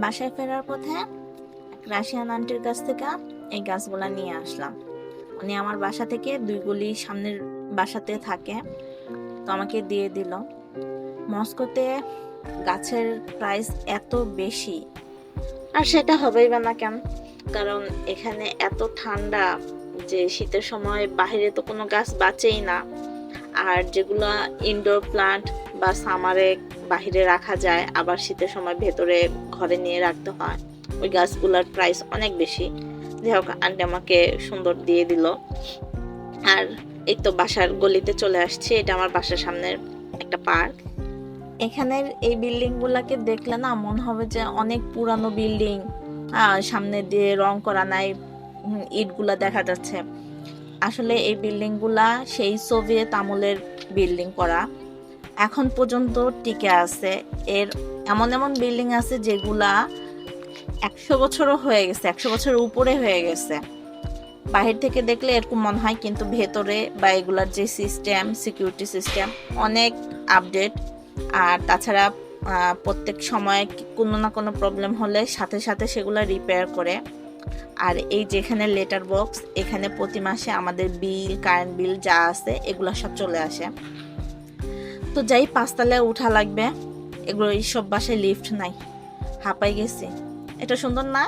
বাসায় ফেরার পথে এক রাশিয়ান আন্টির কাছ থেকে এই গাছগুলা নিয়ে আসলাম। উনি আমার বাসা থেকে 2 গলি সামনের বাসাতে থাকে, তো আমাকে দিয়ে দিল। মস্কোতে গাছের প্রাইস এত বেশি, আর সেটা হবেই বা না কেন, কারণ এখানে এত ঠান্ডা যে শীতের সময় বাইরে তো কোনো গাছ বাঁচেই না। আর যেগুলো ইনডোর প্লান্ট বা সামারে বাইরে রাখা যায়, আবার শীতের সময় ভেতরে ঘরে নিয়ে রাখতে হয়, ওই গাছগুলোর প্রাইস অনেক বেশি। যাই হোক, আন্টি আমাকে সুন্দর দিয়ে দিল। আর এই তো বাসার গলিতে চলে আসছি। এটা আমার বাসার সামনের একটা পার্ক। এখানের এই বিল্ডিং গুলাকে দেখলে না মনে হবে যে অনেক পুরানো বিল্ডিং, সামনে দিয়ে রং করা নাই, ইটগুলা দেখা যাচ্ছে। আসলে এই বিল্ডিং গুলা সেই সোভিয়েত আমলের বিল্ডিং করা, এখন পর্যন্ত টিকে আছে। এর এমন এমন বিল্ডিং আছে যেগুলা 100 বছরও হয়ে গেছে, 100 বছরের উপরে হয়ে গেছে। বাহির থেকে দেখলে এরকম মনে হয়, কিন্তু ভেতরে বা এগুলার যে সিস্টেম, সিকিউরিটি সিস্টেম অনেক আপডেট। আর তাছাড়া প্রত্যেক সময় কোনো না কোনো প্রবলেম হলে সাথে সাথে সেগুলো রিপেয়ার করে। আর এই যেখানে লেটার বক্স, এখানে প্রতি মাসে আমাদের বিল, কারেন্ট বিল যা আছে এগুলো সব চলে আসে। তো যাই, 5 তলায় উঠা লাগবে। এগুলো এইসব বাসায় লিফট নাই, হাঁপাই গেছি। এটা সুন্দর না?